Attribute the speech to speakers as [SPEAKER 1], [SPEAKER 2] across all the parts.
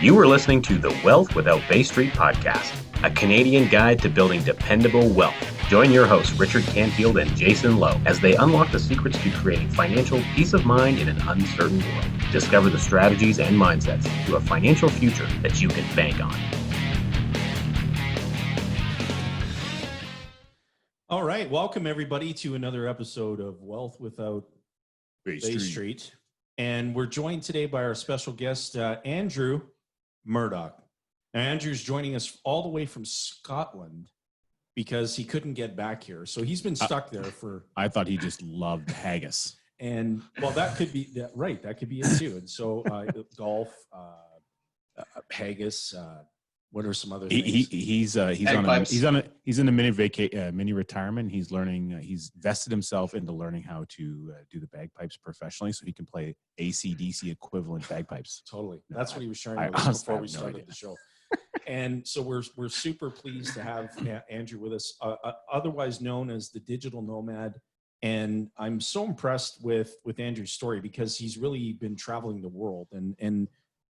[SPEAKER 1] You are listening to the Wealth Without Bay Street podcast, a Canadian guide to building dependable wealth. Join your hosts, Richard Canfield and Jayson Lowe, as they unlock the secrets to creating financial peace of mind in an uncertain world. Discover the strategies and mindsets to a financial future that you can bank on.
[SPEAKER 2] All right. Welcome, everybody, to another episode of Wealth Without Bay Street. And we're joined today by our special guest, Andrew Murdoch. Now, Andrew's joining us all the way from Scotland because he couldn't get back here. So he's been stuck there for...
[SPEAKER 3] I thought he just loved haggis.
[SPEAKER 2] And, well, that could be... right, that could be it, too. And so golf, haggis... what are some other things?
[SPEAKER 3] He's in a mini retirement. He's learning. He's vested himself into learning how to do the bagpipes professionally, so he can play AC/DC equivalent bagpipes.
[SPEAKER 2] Totally, that's what he was sharing with us before we started the show. And so we're super pleased to have Andrew with us, otherwise known as the Digital Nomad. And I'm so impressed with Andrew's story because he's really been traveling the world and.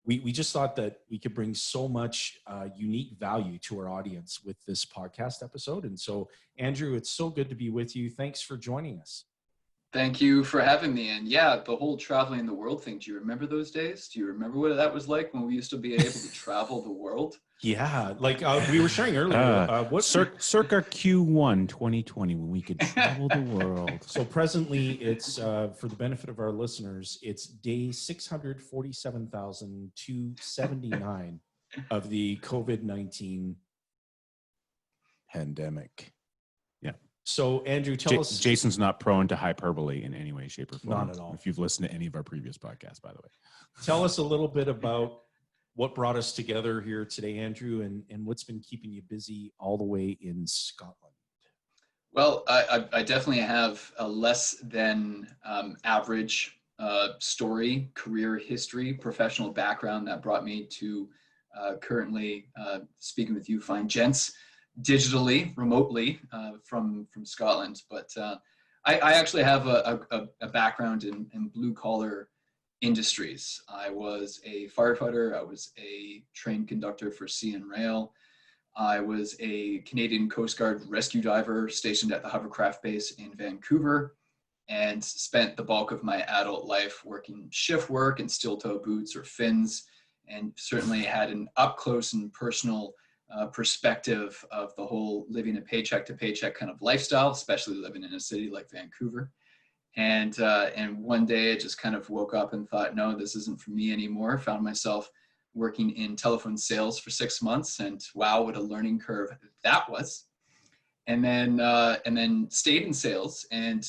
[SPEAKER 2] We just thought that we could bring so much unique value to our audience with this podcast episode. And so, Andrew, it's so good to be with you. Thanks for joining us.
[SPEAKER 4] Thank you for having me. And yeah, the whole traveling the world thing. Do you remember those days? Do you remember what that was like when we used to be able to travel the world?
[SPEAKER 2] Yeah, like we were sharing earlier.
[SPEAKER 3] Circa Q1 2020, when we could travel the world.
[SPEAKER 2] So presently, it's for the benefit of our listeners, it's day 647,279 of the COVID-19
[SPEAKER 3] pandemic. Yeah.
[SPEAKER 2] So Andrew, tell us.
[SPEAKER 3] Jason's not prone to hyperbole in any way, shape, or form.
[SPEAKER 2] Not at all.
[SPEAKER 3] If you've listened to any of our previous podcasts, by the way.
[SPEAKER 2] Tell us a little bit about what brought us together here today, Andrew, and what's been keeping you busy all the way in Scotland?
[SPEAKER 4] Well, I definitely have a less than average story, career history, professional background that brought me to currently speaking with you fine gents digitally, remotely from Scotland. But I actually have a background in blue-collar industries. I was a firefighter. I was a train conductor for Sea and Rail. I was a Canadian Coast Guard rescue diver stationed at the hovercraft base in Vancouver and spent the bulk of my adult life working shift work in steel-toe boots or fins, and certainly had an up-close and personal perspective of the whole living a paycheck to paycheck kind of lifestyle, especially living in a city like Vancouver. And one day I just kind of woke up and thought, no, this isn't for me anymore. Found myself working in telephone sales for 6 months, and wow, what a learning curve that was. And then stayed in sales and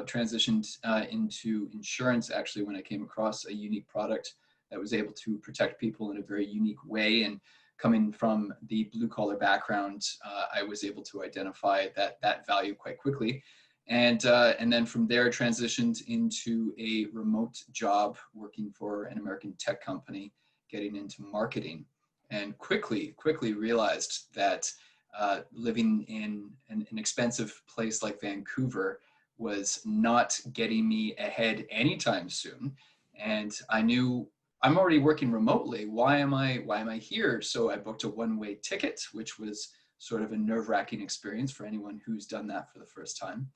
[SPEAKER 4] transitioned into insurance, actually, when I came across a unique product that was able to protect people in a very unique way. And coming from the blue collar background, I was able to identify that value quite quickly. And then from there transitioned into a remote job working for an American tech company, getting into marketing, and quickly realized that living in an expensive place like Vancouver was not getting me ahead anytime soon. And I knew I'm already working remotely. Why am I here? So I booked a one-way ticket, which was sort of a nerve-wracking experience for anyone who's done that for the first time.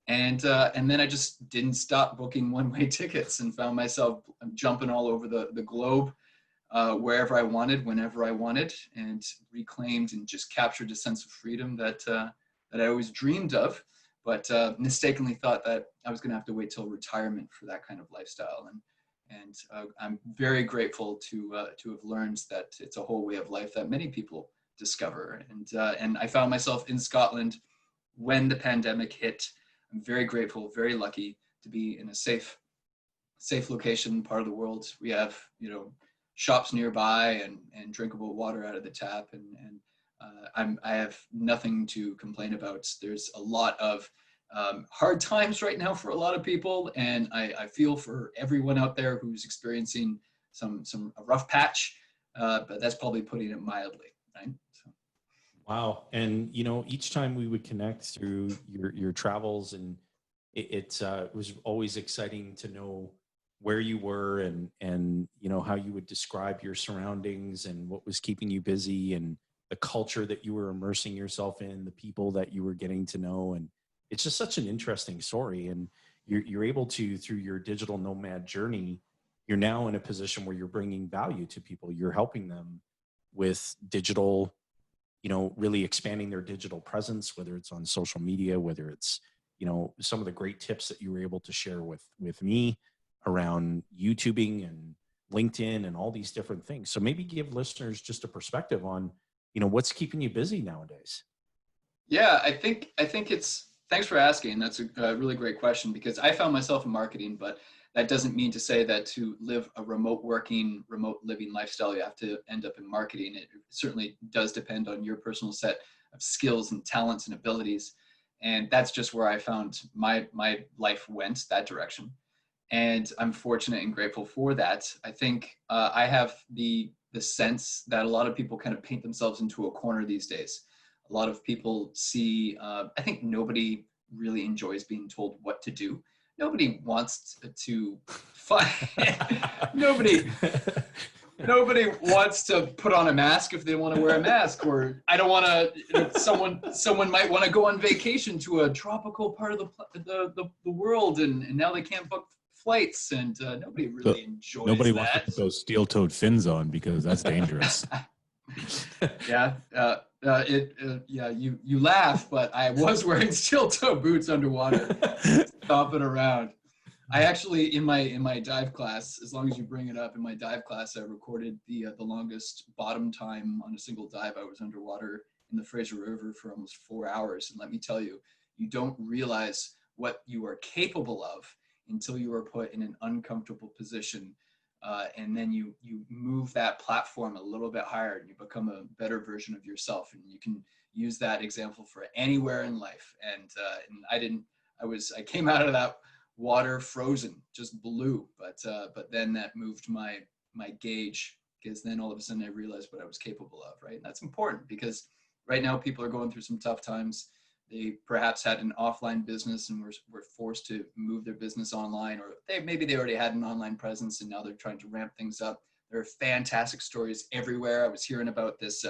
[SPEAKER 4] And then I just didn't stop booking one-way tickets and found myself jumping all over the globe, wherever I wanted, whenever I wanted, and reclaimed and just captured a sense of freedom that I always dreamed of, but mistakenly thought that I was going to have to wait till retirement for that kind of lifestyle. And I'm very grateful to have learned that it's a whole way of life that many people discover. And I found myself in Scotland when the pandemic hit. I'm very grateful, very lucky to be in a safe location, part of the world. We have, shops nearby and drinkable water out of the tap. And I have nothing to complain about. There's a lot of hard times right now for a lot of people. And I feel for everyone out there who's experiencing a rough patch, but that's probably putting it mildly, right? So.
[SPEAKER 2] Wow. And, each time we would connect through your travels, and it was always exciting to know where you were and you know, how you would describe your surroundings and what was keeping you busy and the culture that you were immersing yourself in, the people that you were getting to know. And it's just such an interesting story. And you're able to, through your digital nomad journey, you're now in a position where you're bringing value to people. You're helping them with digital, you know, really expanding their digital presence, whether it's on social media, whether it's, you know, some of the great tips that you were able to share with me around YouTubing and LinkedIn and all these different things. So maybe give listeners just a perspective on, you know, what's keeping you busy nowadays.
[SPEAKER 4] Yeah, I think it's, thanks for asking. That's a really great question, because I found myself in marketing, but that doesn't mean to say that to live a remote living lifestyle, you have to end up in marketing. It certainly does depend on your personal set of skills and talents and abilities. And that's just where I found my life went that direction. And I'm fortunate and grateful for that. I think I have the sense that a lot of people kind of paint themselves into a corner these days. A lot of people see, I think nobody really enjoys being told what to do. Nobody wants to fight. Nobody wants to put on a mask if they want to wear a mask, or I don't want to, someone might want to go on vacation to a tropical part of the world, and now they can't book flights, and nobody really enjoys
[SPEAKER 3] nobody
[SPEAKER 4] that.
[SPEAKER 3] Wants to put those steel-toed fins on because that's dangerous.
[SPEAKER 4] Yeah. You laugh, but I was wearing steel-toe boots underwater, stomping around. I actually, in my dive class, as long as you bring it up, in my dive class, I recorded the longest bottom time on a single dive. I was underwater in the Fraser River for almost 4 hours. And let me tell you, you don't realize what you are capable of until you are put in an uncomfortable position. And then you move that platform a little bit higher and you become a better version of yourself. And you can use that example for anywhere in life. And I came out of that water frozen, just blue. But then that moved my gauge, because then all of a sudden I realized what I was capable of, right? And that's important, because right now people are going through some tough times. They perhaps had an offline business and were forced to move their business online, or maybe they already had an online presence and now they're trying to ramp things up. There are fantastic stories everywhere. I was hearing about this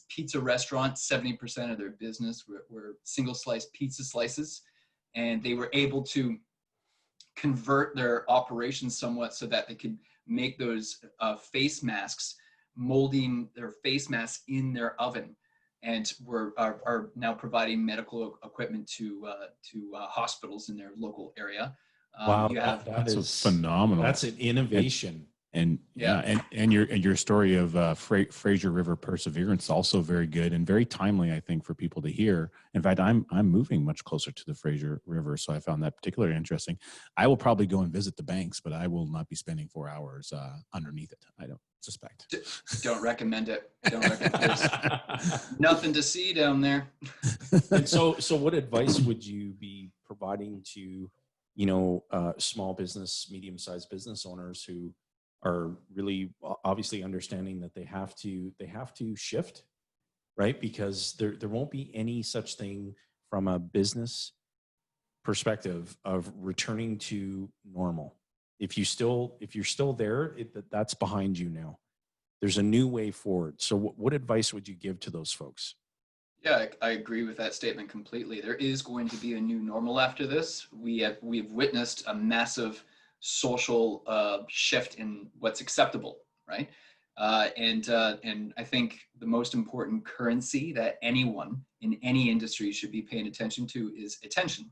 [SPEAKER 4] pizza restaurant, 70% of their business were single slice pizza slices, and they were able to convert their operations somewhat so that they could make those face masks, molding their face masks in their oven, and are now providing medical equipment to hospitals in their local area.
[SPEAKER 2] Wow,
[SPEAKER 3] that's phenomenal.
[SPEAKER 2] That's an innovation.
[SPEAKER 3] And your story of Fraser River perseverance, also very good and very timely, I think, for people to hear. In fact, I'm moving much closer to the Fraser River, so I found that particularly interesting. I will probably go and visit the banks, but I will not be spending 4 hours underneath it. I don't suspect.
[SPEAKER 4] Don't recommend it. Don't recommend it. Nothing to see down there.
[SPEAKER 2] And so what advice would you be providing to, you know, small business, medium-sized business owners who are really obviously understanding that they have to shift, right? Because there won't be any such thing from a business perspective of returning to normal. If you're still there, that's behind you now. There's a new way forward. So what advice would you give to those folks?
[SPEAKER 4] Yeah, I agree with that statement completely. There is going to be a new normal after this. We've witnessed a massive social shift in what's acceptable, right? And I think the most important currency that anyone in any industry should be paying attention to is attention.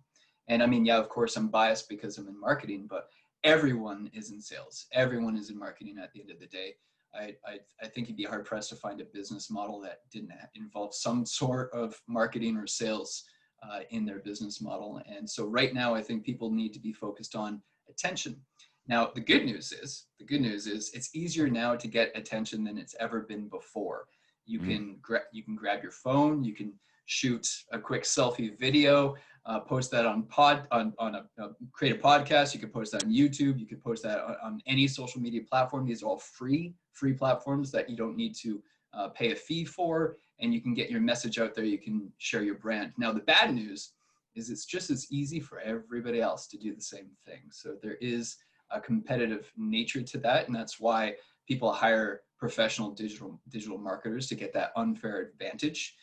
[SPEAKER 4] And I mean, yeah, of course, I'm biased because I'm in marketing, but everyone is in sales. Everyone is in marketing at the end of the day. I think you'd be hard pressed to find a business model that didn't involve some sort of marketing or sales in their business model. And so right now, I think people need to be focused on attention. Now, the good news is it's easier now to get attention than it's ever been before. You can grab your phone, you can shoot a quick selfie video, post that create a podcast. You can post that on YouTube. You can post that on any social media platform. These are all free platforms that you don't need to pay a fee for, and you can get your message out there. You can share your brand. Now, the bad news is it's just as easy for everybody else to do the same thing. So there is a competitive nature to that. And that's why people hire professional digital marketers to get that unfair advantage.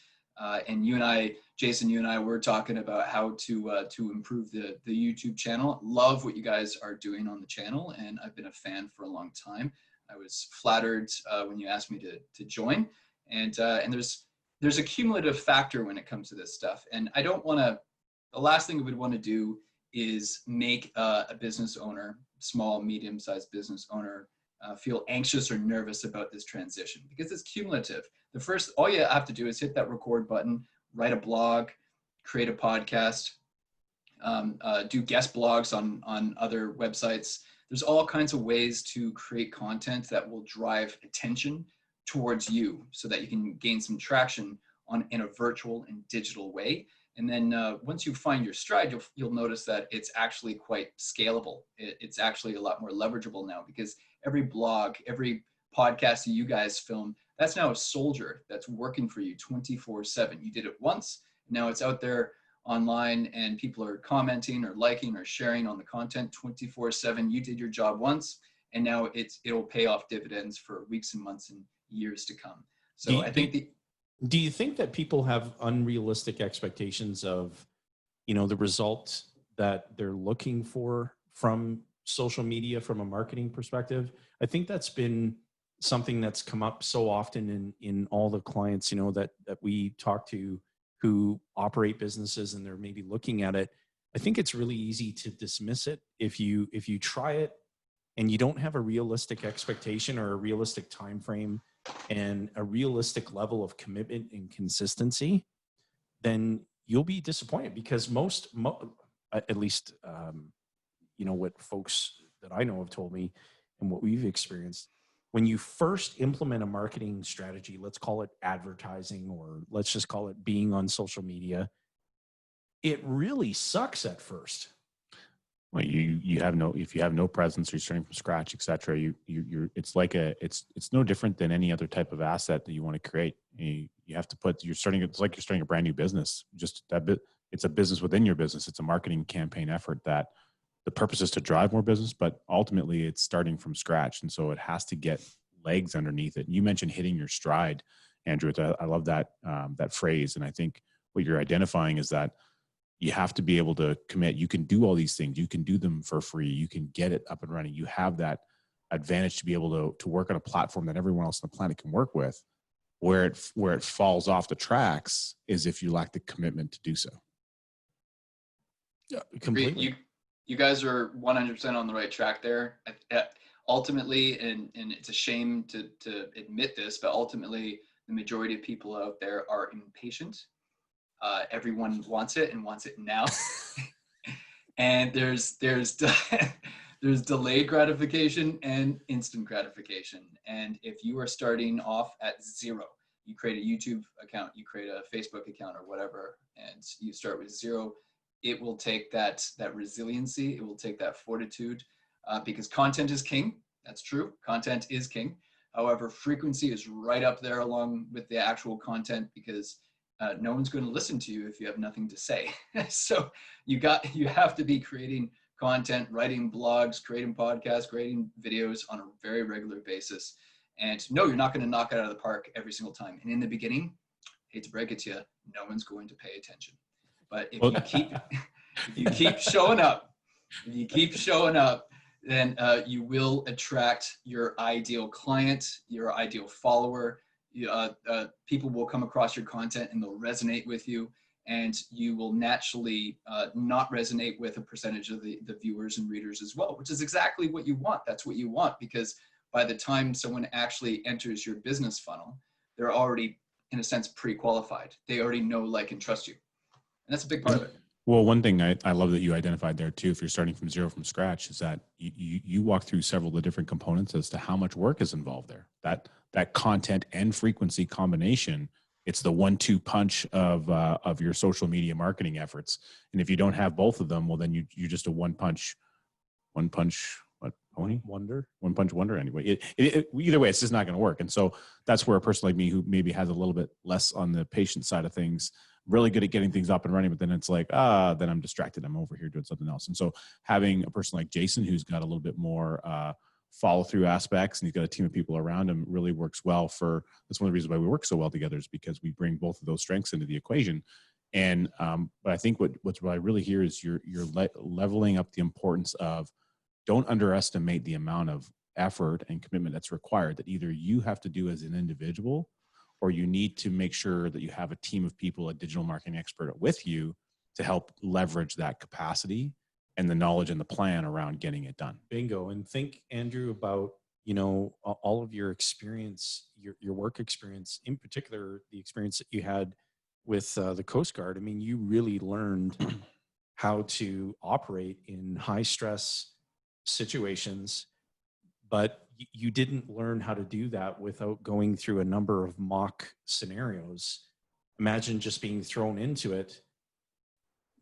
[SPEAKER 4] And you and I, Jayson, you and I were talking about how to improve the YouTube channel. Love what you guys are doing on the channel, and I've been a fan for a long time. I was flattered when you asked me to join, and there's a cumulative factor when it comes to this stuff. And I don't want to. The last thing I would want to do is make a business owner, small, medium-sized business owner, feel anxious or nervous about this transition, because it's cumulative. All you have to do is hit that record button, write a blog, create a podcast, do guest blogs on other websites. There's all kinds of ways to create content that will drive attention towards you so that you can gain some traction in a virtual and digital way. And then once you find your stride, you'll notice that it's actually quite scalable. It's actually a lot more leverageable now, because every blog, every podcast that you guys film, that's now a soldier that's working for you 24/7. You did it once, now it's out there online and people are commenting or liking or sharing on the content 24/7. You did your job once, and now it'll pay off dividends for weeks and months and years to come. So I think
[SPEAKER 2] do you think that people have unrealistic expectations of, the result that they're looking for from social media from a marketing perspective? I think that's been something that's come up so often in all the clients, that we talk to who operate businesses and they're maybe looking at it. I think it's really easy to dismiss it if you try it and you don't have a realistic expectation or a realistic time frame and a realistic level of commitment and consistency, then you'll be disappointed, because at least, what folks that I know have told me and what we've experienced, when you first implement a marketing strategy, let's call it advertising, or let's just call it being on social media, it really sucks at first.
[SPEAKER 3] Well, if you have no presence, or you're starting from scratch, etc. It's no different than any other type of asset that you want to create. You have to it's like you're starting a brand new business. It's a business within your business. It's a marketing campaign effort that the purpose is to drive more business, but ultimately it's starting from scratch. And so it has to get legs underneath it. And you mentioned hitting your stride, Andrew. I love that phrase. And I think what you're identifying is that you have to be able to commit. You can do all these things. You can do them for free. You can get it up and running. You have that advantage to be able to work on a platform that everyone else on the planet can work with. Where it falls off the tracks is if you lack the commitment to do so.
[SPEAKER 2] Yeah, completely.
[SPEAKER 4] You guys are 100% on the right track there. Ultimately, and it's a shame to admit this, but ultimately the majority of people out there are impatient. Everyone wants it and wants it now. And there's delayed gratification and instant gratification. And if you are starting off at zero, you create a YouTube account, you create a Facebook account or whatever, and you start with zero, it will take that resiliency, it will take that fortitude, because content is king. That's true. Content is king. However, frequency is right up there along with the actual content, because no one's going to listen to you if you have nothing to say. So you have to be creating content, writing blogs, creating podcasts, creating videos on a very regular basis. And no, you're not going to knock it out of the park every single time. And in the beginning, hate to break it to you, no one's going to pay attention. But if you keep showing up, then you will attract your ideal client, your ideal follower. People will come across your content and they'll resonate with you, and you will naturally not resonate with a percentage of the viewers and readers as well, which is exactly what you want. That's what you want, because by the time someone actually enters your business funnel, they're already, in a sense, pre-qualified. They already know, like, and trust you. And that's a big part of it.
[SPEAKER 3] Well, one thing I love that you identified there too, if you're starting from zero from scratch, is that you walk through several of the different components as to how much work is involved there. That content and frequency combination, it's the 1-2 punch of your social media marketing efforts. And if you don't have both of them, well, then you're just a one punch wonder anyway. Either way, it's just not going to work. And so that's where a person like me, who maybe has a little bit less on the patient side of things, really good at getting things up and running, but then it's like, then I'm distracted. I'm over here doing something else. And so having a person like Jayson, who's got a little bit more follow through aspects, and he's got a team of people around him, really works well for, that's one of the reasons why we work so well together, is because we bring both of those strengths into the equation. And, but I think what I really hear is you're leveling up the importance of, don't underestimate the amount of effort and commitment that's required, that either you have to do as an individual, or you need to make sure that you have a team of people, a digital marketing expert with you to help leverage that capacity and the knowledge and the plan around getting it done.
[SPEAKER 2] Bingo. And think, Andrew, about, you know, all of your experience, your work experience, in particular, the experience that you had with the Coast Guard. I mean, you really learned how to operate in high stress situations, but you didn't learn how to do that without going through a number of mock scenarios. Imagine just being thrown into it.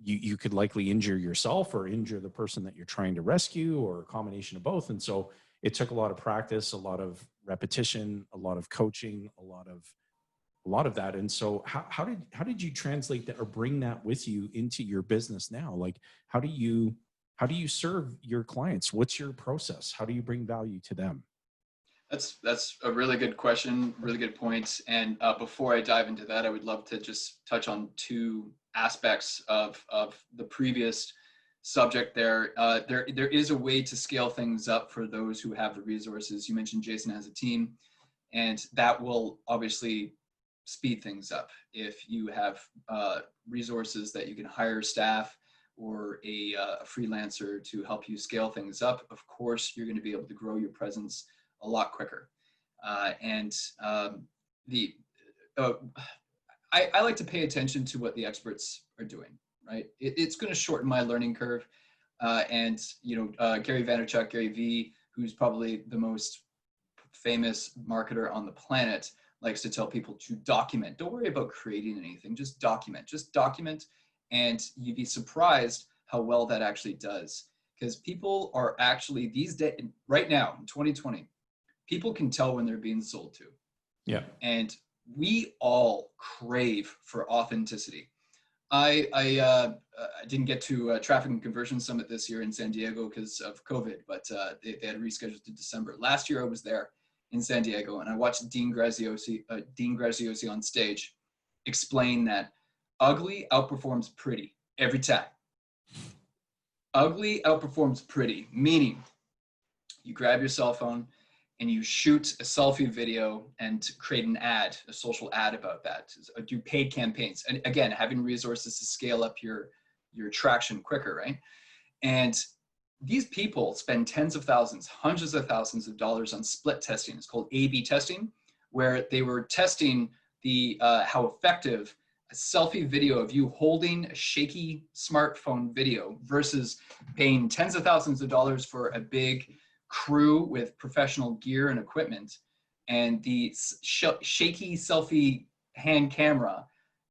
[SPEAKER 2] You could likely injure yourself or injure the person that you're trying to rescue, or a combination of both. And so it took a lot of practice, a lot of repetition, a lot of coaching, a lot of that. And so how did you translate that or bring that with you into your business now? Like, how do you serve your clients? What's your process? How do you bring value to them?
[SPEAKER 4] That's a really good question, really good point. And before I dive into that, I would love to just touch on two aspects of the previous subject there. There is a way to scale things up for those who have the resources. You mentioned Jayson has a team, and that will obviously speed things up. If you have resources that you can hire staff or a freelancer to help you scale things up, of course, you're going to be able to grow your presence a lot quicker. I like to pay attention to what the experts are doing, right? It's going to shorten my learning curve. And, you know, Gary Vaynerchuk, Gary V, who's probably the most famous marketer on the planet, likes to tell people to document. Don't worry about creating anything, just document. And you'd be surprised how well that actually does. Because people are actually, these days, right now in 2020, people can tell when they're being sold to.
[SPEAKER 2] Yeah.
[SPEAKER 4] And we all crave for authenticity. I didn't get to Traffic and Conversion Summit this year in San Diego because of COVID, but they had rescheduled to December. Last year I was there in San Diego, and I watched Dean Graziosi on stage explain that ugly outperforms pretty every time. Ugly outperforms pretty, meaning you grab your cell phone and you shoot a selfie video and create an ad, a social ad about that. Do paid campaigns. And again, having resources to scale up your traction quicker, right? And these people spend tens of thousands, hundreds of thousands of dollars on split testing. It's called A/B testing, where they were testing the how effective a selfie video of you holding a shaky smartphone video versus paying tens of thousands of dollars for a big crew with professional gear and equipment, and the shaky selfie hand camera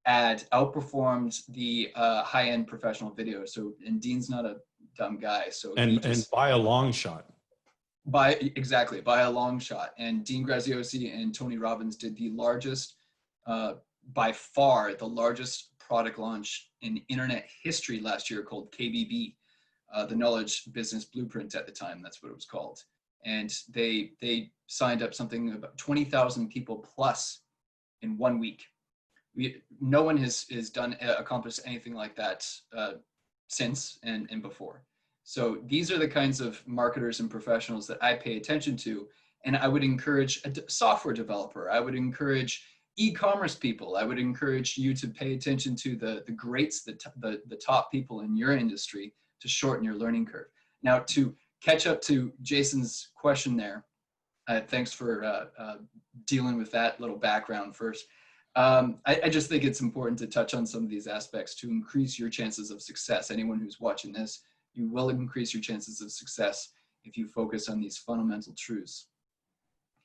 [SPEAKER 4] ad outperformed the high-end professional video. So, and Dean's not a dumb guy, so
[SPEAKER 2] and by a long shot.
[SPEAKER 4] By a long shot. And Dean Graziosi and Tony Robbins did the largest, by far the largest product launch in internet history last year, called KBB. The Knowledge Business Blueprint at the time, that's what it was called. And they signed up something about 20,000 people plus in 1 week. No one has accomplished anything like that since and before. So these are the kinds of marketers and professionals that I pay attention to. And I would encourage a software developer. I would encourage e-commerce people. I would encourage you to pay attention to the greats, the top people in your industry, to shorten your learning curve. Now, to catch up to Jayson's question there, thanks for dealing with that little background first. I just think it's important to touch on some of these aspects to increase your chances of success. Anyone who's watching this, you will increase your chances of success if you focus on these fundamental truths.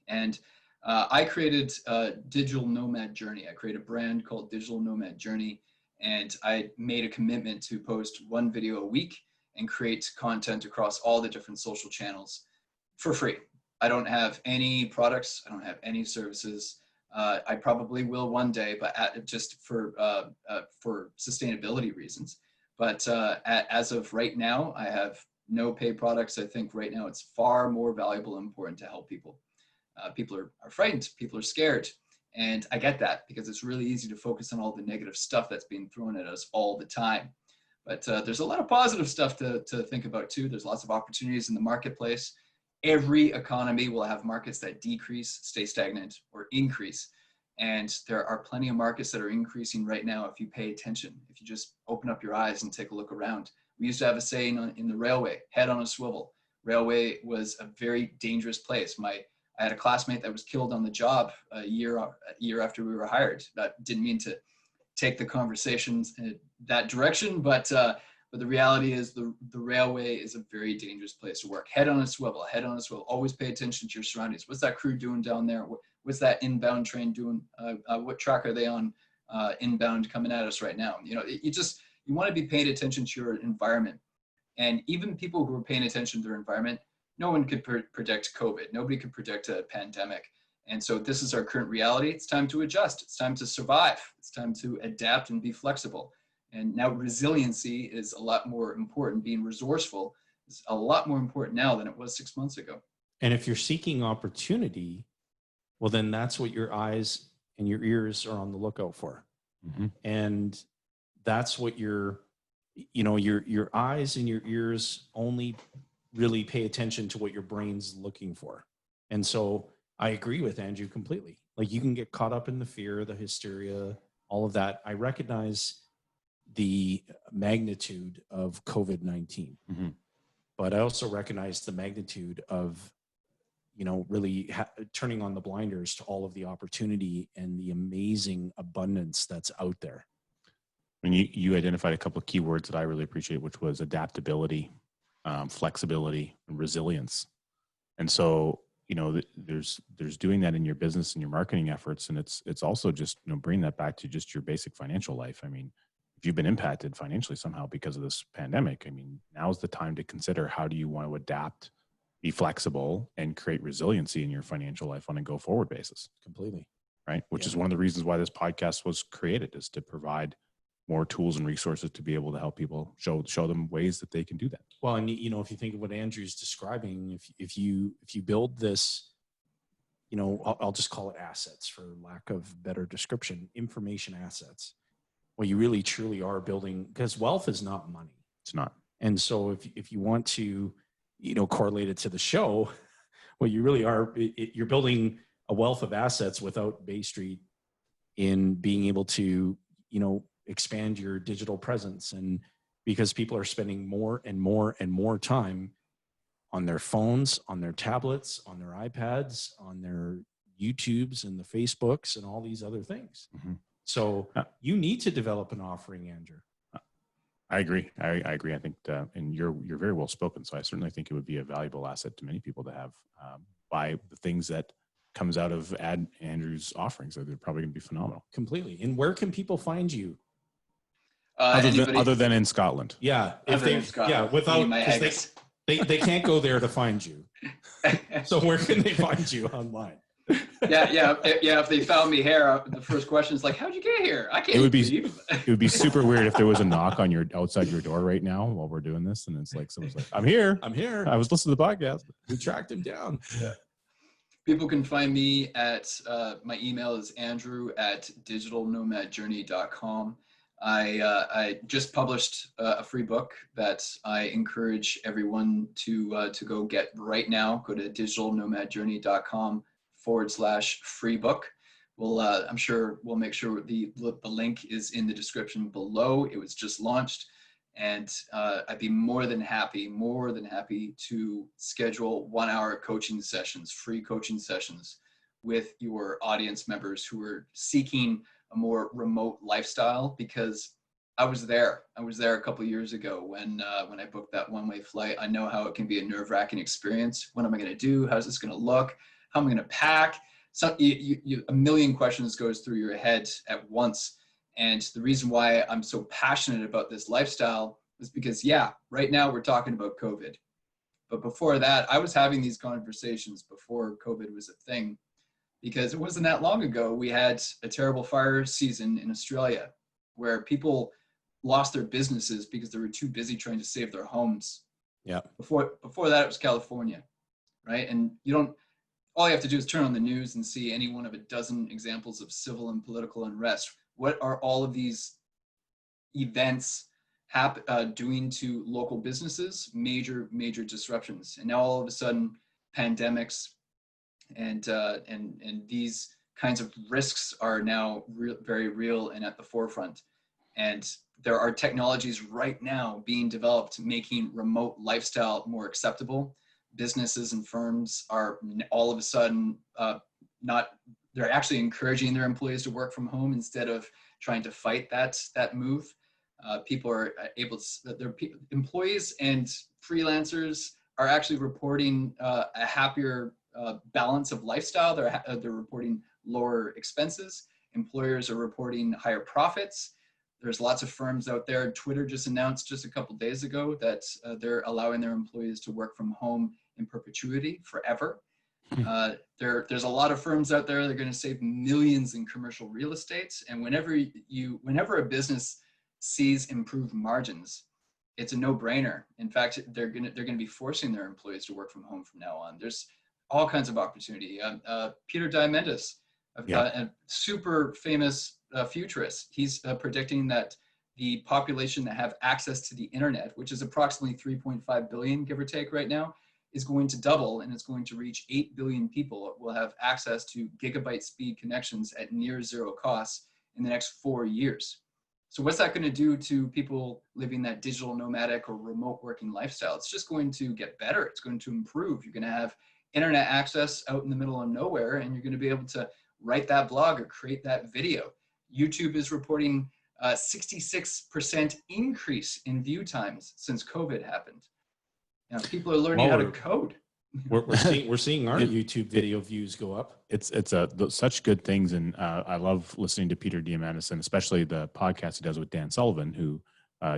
[SPEAKER 4] And I created a Digital Nomad Journey. I created a brand called Digital Nomad Journey, and I made a commitment to post one video a week and create content across all the different social channels for free. I don't have any products. I don't have any services. I probably will one day, but just for sustainability reasons. But as of right now, I have no pay products. I think right now it's far more valuable and important to help people. People are frightened. People are scared. And I get that, because it's really easy to focus on all the negative stuff that's being thrown at us all the time. But there's a lot of positive stuff to think about too. There's lots of opportunities in the marketplace. Every economy will have markets that decrease, stay stagnant, or increase. And there are plenty of markets that are increasing right now if you pay attention, if you just open up your eyes and take a look around. We used to have a saying in the railway, head on a swivel. Railway was a very dangerous place. I had a classmate that was killed on the job a year after we were hired. That didn't mean to take the conversations in that direction, but the reality is the railway is a very dangerous place to work. Head on a swivel, head on a swivel. Always pay attention to your surroundings. What's that crew doing down there? What's that inbound train doing? What track are they on inbound coming at us right now? You know, you want to be paying attention to your environment. And even people who are paying attention to their environment, no one could predict COVID. Nobody could predict a pandemic. And so this is our current reality. It's time to adjust. It's time to survive. It's time to adapt and be flexible. And now resiliency is a lot more important. Being resourceful is a lot more important now than it was 6 months ago.
[SPEAKER 2] And if you're seeking opportunity, well, then that's what your eyes and your ears are on the lookout for.
[SPEAKER 3] Mm-hmm.
[SPEAKER 2] And that's what your eyes and your ears only really pay attention to what your brain's looking for. And so I agree with Andrew completely. Like, you can get caught up in the fear, the hysteria, all of that. I recognize the magnitude of COVID-19,
[SPEAKER 3] Mm-hmm.
[SPEAKER 2] but I also recognize the magnitude of, really turning on the blinders to all of the opportunity and the amazing abundance that's out there.
[SPEAKER 3] And you identified a couple of keywords that I really appreciate, which was adaptability, flexibility, and resilience. And so, there's doing that in your business and your marketing efforts. And it's also just, bringing that back to just your basic financial life. I mean, if you've been impacted financially somehow because of this pandemic, I mean, now's the time to consider, how do you want to adapt, be flexible, and create resiliency in your financial life on a go forward basis.
[SPEAKER 2] Completely.
[SPEAKER 3] Right. Which is one of the reasons why this podcast was created, is to provide more tools and resources to be able to help people, show them ways that they can do that.
[SPEAKER 2] Well, and if you think of what Andrew's describing, if you build this, I'll just call it assets for lack of better description, information assets. Well, you really truly are building, because wealth is not money.
[SPEAKER 3] It's not.
[SPEAKER 2] And so if you want to, correlate it to the show, well, you really are, you're building a wealth of assets without Bay Street in being able to, expand your digital presence. And because people are spending more and more and more time on their phones, on their tablets, on their iPads, on their YouTubes and the Facebooks and all these other things.
[SPEAKER 3] Mm-hmm.
[SPEAKER 2] So you need to develop an offering, Andrew.
[SPEAKER 3] I agree. I agree. I think, and you're very well spoken. So I certainly think it would be a valuable asset to many people to have, by the things that comes out of Andrew's offerings. They're probably going to be phenomenal.
[SPEAKER 2] Completely. And where can people find you?
[SPEAKER 3] Other than in Scotland.
[SPEAKER 2] Yeah. Without, they can't go there to find you. So where can they find you online?
[SPEAKER 4] If they found me here, the first question is like, how'd you get here? I can't.
[SPEAKER 3] It would be super weird if there was a knock on outside your door right now while we're doing this, and it's like someone's like, I'm here. I was listening to the podcast.
[SPEAKER 2] We tracked him down.
[SPEAKER 4] Yeah. People can find me at my email is andrew@digitalnomadjourney.com. I just published a free book that I encourage everyone to go get right now. Go to digitalnomadjourney.com/free book. I'm sure we'll make sure the link is in the description below. It was just launched, and I'd be more than happy to schedule 1 hour coaching sessions, free coaching sessions with your audience members who are seeking a more remote lifestyle, because I was there a couple of years ago when I booked that one-way flight. I know how it can be a nerve-wracking experience. What am I going to do? How's this going to look? How am I going to pack? So a million questions goes through your head at once. And the reason why I'm so passionate about this lifestyle is because, right now we're talking about COVID. But before that, I was having these conversations before COVID was a thing, because it wasn't that long ago we had a terrible fire season in Australia where people lost their businesses because they were too busy trying to save their homes.
[SPEAKER 2] Yeah.
[SPEAKER 4] Before that, it was California, right? And all you have to do is turn on the news and see any one of a dozen examples of civil and political unrest. What are all of these events doing to local businesses? Major disruptions. And now all of a sudden, pandemics and these kinds of risks are now very real and at the forefront. And there are technologies right now being developed making remote lifestyle more acceptable. Businesses and firms are all of a sudden they're actually encouraging their employees to work from home instead of trying to fight that move. People are able to, employees and freelancers are actually reporting a happier balance of lifestyle. They're reporting lower expenses. Employers are reporting higher profits. There's lots of firms out there. Twitter just announced just a couple days ago that they're allowing their employees to work from home in perpetuity forever. There's a lot of firms out there that are going to save millions in commercial real estate. And whenever a business sees improved margins, it's a no-brainer. In fact, they're going to be forcing their employees to work from home from now on. There's all kinds of opportunity. Peter Diamandis, a super famous futurist, he's predicting that the population that have access to the internet, which is approximately 3.5 billion, give or take right now, is going to double, and it's going to reach 8 billion people will have access to gigabyte speed connections at near zero costs in the next 4 years. So what's that going to do to people living that digital nomadic or remote working lifestyle? It's just going to get better. It's going to improve. You're going to have internet access out in the middle of nowhere, and you're going to be able to write that blog or create that video. YouTube is reporting 66% increase in view times since COVID happened. You know, people are learning how to code.
[SPEAKER 2] We're seeing our YouTube video views go up.
[SPEAKER 3] It's such good things, and I love listening to Peter Diamandis, and especially the podcast he does with Dan Sullivan, who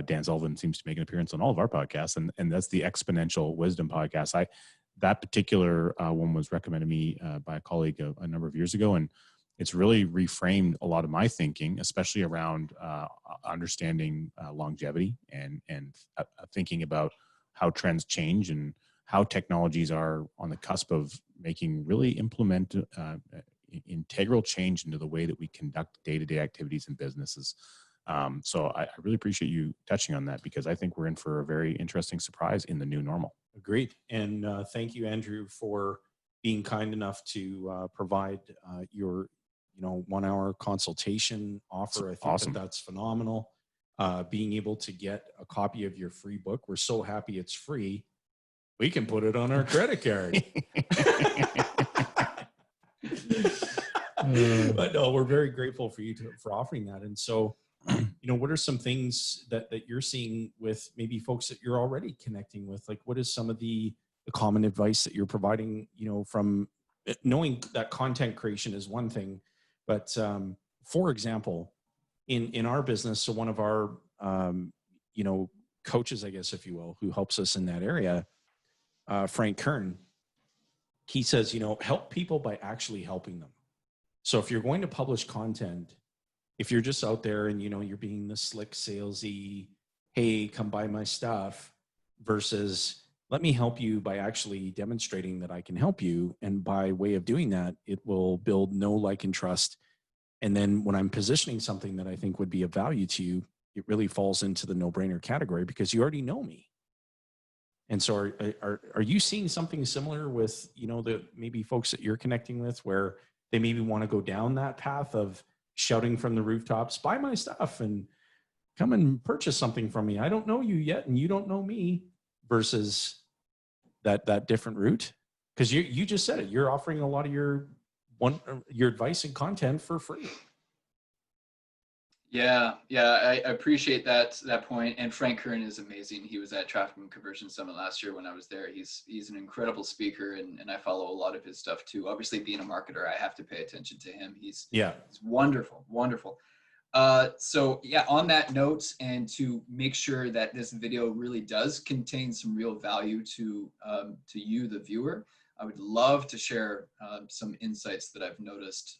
[SPEAKER 3] Dan Sullivan seems to make an appearance on all of our podcasts, and that's the Exponential Wisdom podcast. That particular one was recommended to me by a colleague a number of years ago, and it's really reframed a lot of my thinking, especially around understanding longevity and thinking about how trends change and how technologies are on the cusp of making really implement integral change into the way that we conduct day-to-day activities in businesses. So I really appreciate you touching on that, because I think we're in for a very interesting surprise in the new normal.
[SPEAKER 2] Agreed. And thank you, Andrew, for being kind enough to provide your 1 hour consultation offer. I think
[SPEAKER 3] awesome.
[SPEAKER 2] that's phenomenal. Being able to get a copy of your free book. We're so happy it's free. We can put it on our credit card. But no, we're very grateful for you for offering that. And so, what are some things that you're seeing with maybe folks that you're already connecting with? Like, what is some of the common advice that you're providing, from knowing that content creation is one thing, but for example, in our business, so one of our, coaches, I guess, if you will, who helps us in that area, Frank Kern, he says, help people by actually helping them. So if you're going to publish content, if you're just out there and, you're being the slick salesy, hey, come buy my stuff, versus let me help you by actually demonstrating that I can help you. And by way of doing that, it will build know, like, and trust. And then when I'm positioning something that I think would be of value to you, it really falls into the no-brainer category because you already know me. And so are you seeing something similar with, the maybe folks that you're connecting with, where they maybe want to go down that path of shouting from the rooftops, buy my stuff and come and purchase something from me. I don't know you yet, and you don't know me, versus that different route? Because you just said it, you're offering a lot of your advice and content for free.
[SPEAKER 4] Yeah, I appreciate that point. And Frank Kern is amazing. He was at Traffic and Conversion Summit last year when I was there. He's an incredible speaker, and I follow a lot of his stuff too. Obviously, being a marketer, I have to pay attention to him. He's wonderful. So yeah, on that note, and to make sure that this video really does contain some real value to you, the viewer, I would love to share some insights that I've noticed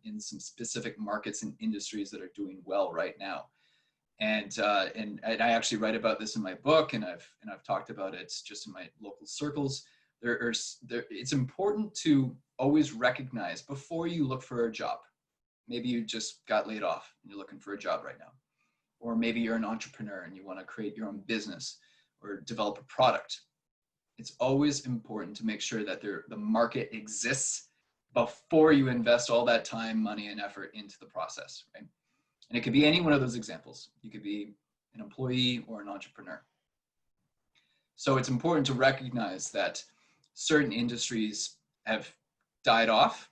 [SPEAKER 4] in some specific markets and industries that are doing well right now. And I actually write about this in my book, and I've talked about it just in my local circles. It's important to always recognize before you look for a job. Maybe you just got laid off and you're looking for a job right now. Or maybe you're an entrepreneur and you want to create your own business or develop a product. It's always important to make sure that the market exists before you invest all that time, money, and effort into the process, right? And it could be any one of those examples. You could be an employee or an entrepreneur. So it's important to recognize that certain industries have died off.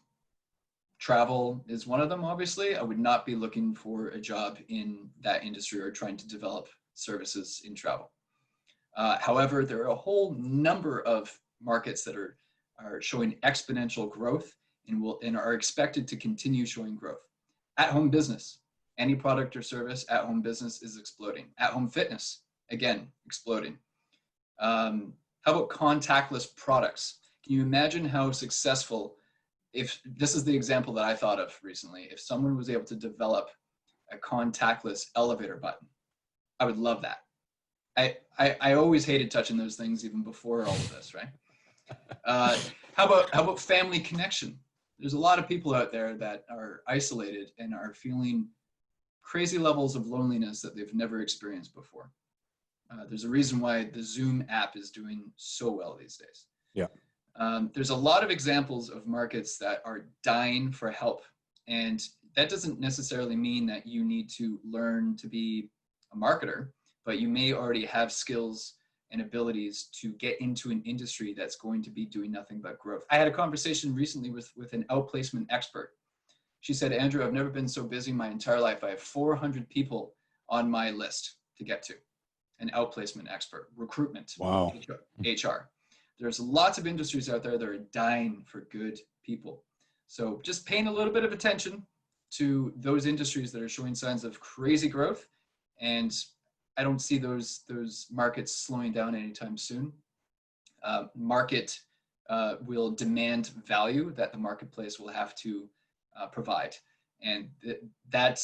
[SPEAKER 4] Travel is one of them, obviously. I would not be looking for a job in that industry or trying to develop services in travel. However, there are a whole number of markets that are showing exponential growth and are expected to continue showing growth. At-home business, any product or service, at-home business is exploding. At-home fitness, again, exploding. How about contactless products? Can you imagine how successful, if this is the example that I thought of recently, if someone was able to develop a contactless elevator button? I would love that. I always hated touching those things even before all of this, right? How about family connection? There's a lot of people out there that are isolated and are feeling crazy levels of loneliness that they've never experienced before. There's a reason why the Zoom app is doing so well these days.
[SPEAKER 2] Yeah.
[SPEAKER 4] There's a lot of examples of markets that are dying for help. And that doesn't necessarily mean that you need to learn to be a marketer, but you may already have skills and abilities to get into an industry that's going to be doing nothing but growth. I had a conversation recently with an outplacement expert. She said, Andrew, I've never been so busy in my entire life. I have 400 people on my list to get to. An outplacement expert, recruitment,
[SPEAKER 2] wow.
[SPEAKER 4] HR. There's lots of industries out there that are dying for good people. So just paying a little bit of attention to those industries that are showing signs of crazy growth. And I don't see those markets slowing down anytime soon. Market will demand value that the marketplace will have to provide. And that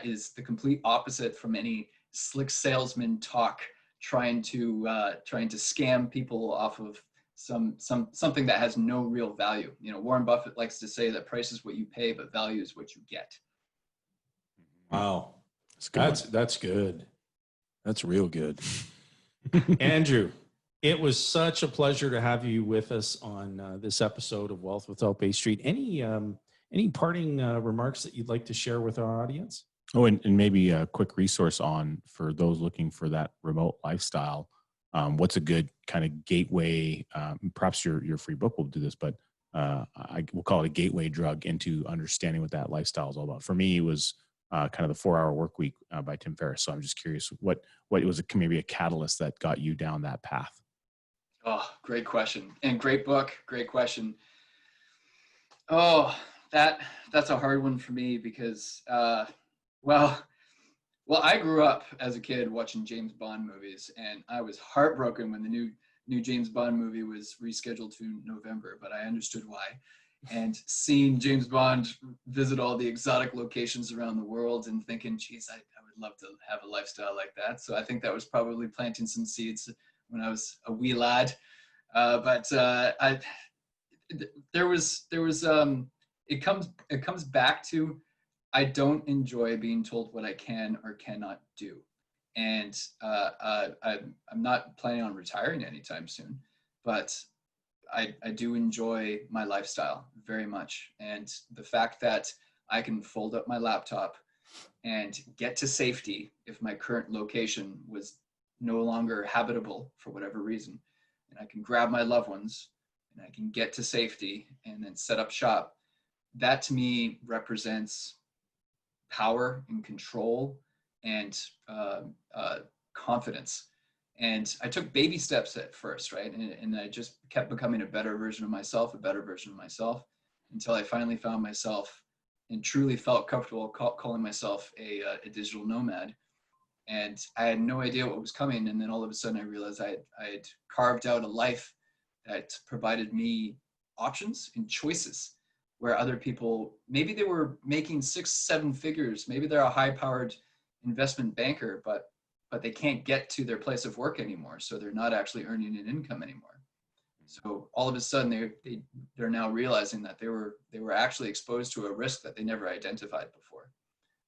[SPEAKER 4] is the complete opposite from any slick salesman talk trying to scam people off of something that has no real value. You know, Warren Buffett likes to say that price is what you pay, but value is what you get.
[SPEAKER 2] Wow. That's good.
[SPEAKER 3] That's real good.
[SPEAKER 2] Andrew, it was such a pleasure to have you with us on this episode of Wealth Without Bay Street. Any parting remarks that you'd like to share with our audience?
[SPEAKER 3] Oh, and maybe a quick resource for those looking for that remote lifestyle. What's a good kind of gateway? Perhaps your free book will do this, but we'll call it a gateway drug into understanding what that lifestyle is all about. For me, it was kind of the 4-Hour Workweek by Tim Ferriss. So I'm just curious, what was maybe a catalyst that got you down that path?
[SPEAKER 4] Oh, great question. And great book. Great question. Oh, that's a hard one for me because, well, I grew up as a kid watching James Bond movies, and I was heartbroken when the new James Bond movie was rescheduled to November, but I understood why. And seeing James Bond visit all the exotic locations around the world and thinking, geez, I would love to have a lifestyle like that. So I think that was probably planting some seeds when I was a wee lad. It comes back to, I don't enjoy being told what I can or cannot do. And I'm not planning on retiring anytime soon, but I do enjoy my lifestyle very much. And the fact that I can fold up my laptop and get to safety if my current location was no longer habitable for whatever reason, and I can grab my loved ones and I can get to safety and then set up shop, that to me represents power and control and confidence. And I took baby steps at first, right? And I just kept becoming a better version of myself, until I finally found myself and truly felt comfortable calling myself a digital nomad. And I had no idea what was coming. And then all of a sudden I realized I had carved out a life that provided me options and choices, where other people, maybe they were making 6-7 figures, maybe they're a high-powered investment banker, but they can't get to their place of work anymore, so they're not actually earning an income anymore. So all of a sudden they're now realizing that they were actually exposed to a risk that they never identified before.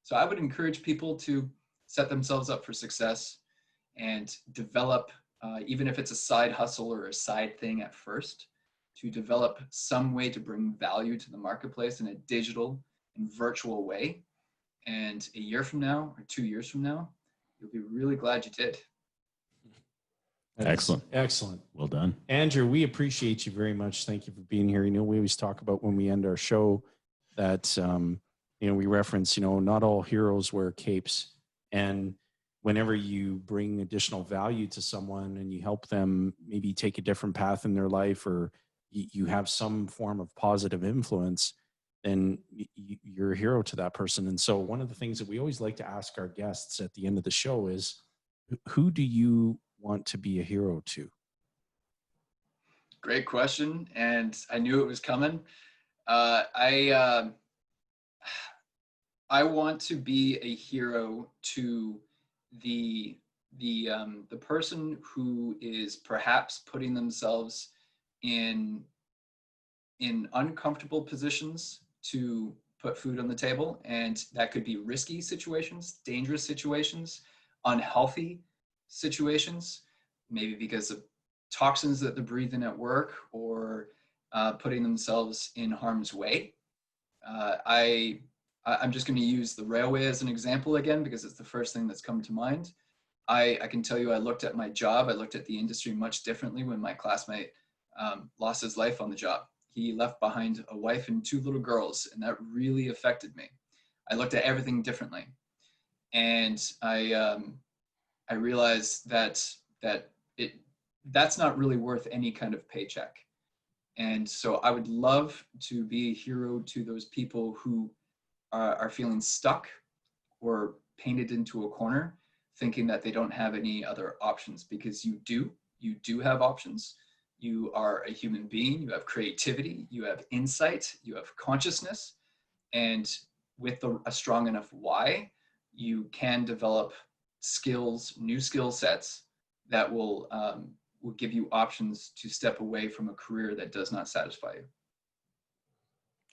[SPEAKER 4] So I would encourage people to set themselves up for success and develop, even if it's a side hustle or a side thing at first, to develop some way to bring value to the marketplace in a digital and virtual way. And a year from now or 2 years from now, you'll be really glad you did.
[SPEAKER 3] Excellent.
[SPEAKER 2] Excellent.
[SPEAKER 3] Well done.
[SPEAKER 2] Andrew, we appreciate you very much. Thank you for being here. We always talk about when we end our show that, we reference, not all heroes wear capes. And whenever you bring additional value to someone and you help them maybe take a different path in their life, or you have some form of positive influence, then you're a hero to that person. And so one of the things that we always like to ask our guests at the end of the show is, who do you want to be a hero to?
[SPEAKER 4] Great question. And I knew it was coming. I want to be a hero to the person who is perhaps putting themselves in uncomfortable positions to put food on the table. And that could be risky situations, dangerous situations, unhealthy situations, maybe because of toxins that they're breathing at work, or putting themselves in harm's way. I'm just going to use the railway as an example again, because it's the first thing that's come to mind. I can tell you, I looked at my job, I looked at the industry much differently when my classmate lost his life on the job. He left behind a wife and 2 little girls, and that really affected me. I looked at everything differently. And I realized that's not really worth any kind of paycheck. And so I would love to be a hero to those people who are feeling stuck or painted into a corner, thinking that they don't have any other options, because you do have options. You are a human being, you have creativity, you have insight, you have consciousness, and with a strong enough why, you can develop skills, new skill sets that will give you options to step away from a career that does not satisfy you.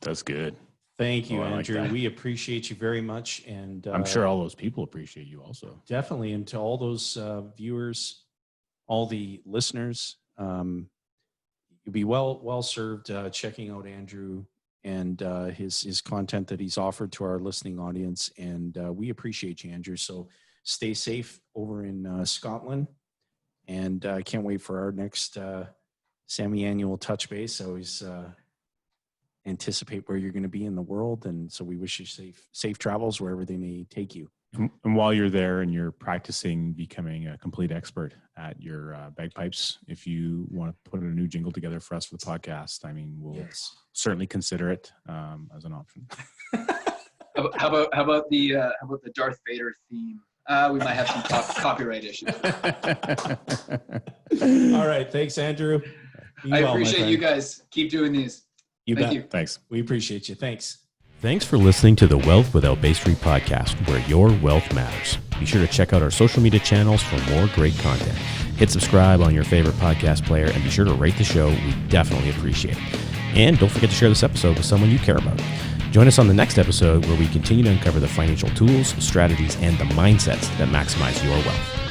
[SPEAKER 3] That's good.
[SPEAKER 2] Thank you,
[SPEAKER 3] I like
[SPEAKER 2] Andrew.
[SPEAKER 3] that.
[SPEAKER 2] We appreciate you very much. And
[SPEAKER 3] I'm sure all those people appreciate you also.
[SPEAKER 2] Definitely. And to all those viewers, all the listeners, you'll be well served checking out Andrew and his content that he's offered to our listening audience. And we appreciate you, Andrew. So stay safe over in Scotland. And I can't wait for our next semi-annual touch base. I always anticipate where you're going to be in the world. And so we wish you safe travels wherever they may take you.
[SPEAKER 3] And while you're there and you're practicing becoming a complete expert at your bagpipes, if you want to put a new jingle together for us for the podcast, I mean, we'll certainly consider it as an option.
[SPEAKER 4] How about the Darth Vader theme? We might have some copyright issues.
[SPEAKER 2] All right. Thanks, Andrew.
[SPEAKER 4] I appreciate you guys. Keep doing these.
[SPEAKER 2] Thank you.
[SPEAKER 3] Thanks.
[SPEAKER 2] We appreciate you. Thanks.
[SPEAKER 1] Thanks for listening to the Wealth Without Bay Street podcast, where your wealth matters. Be sure to check out our social media channels for more great content. Hit subscribe on your favorite podcast player and be sure to rate the show. We definitely appreciate it. And don't forget to share this episode with someone you care about. Join us on the next episode where we continue to uncover the financial tools, strategies, and the mindsets that maximize your wealth.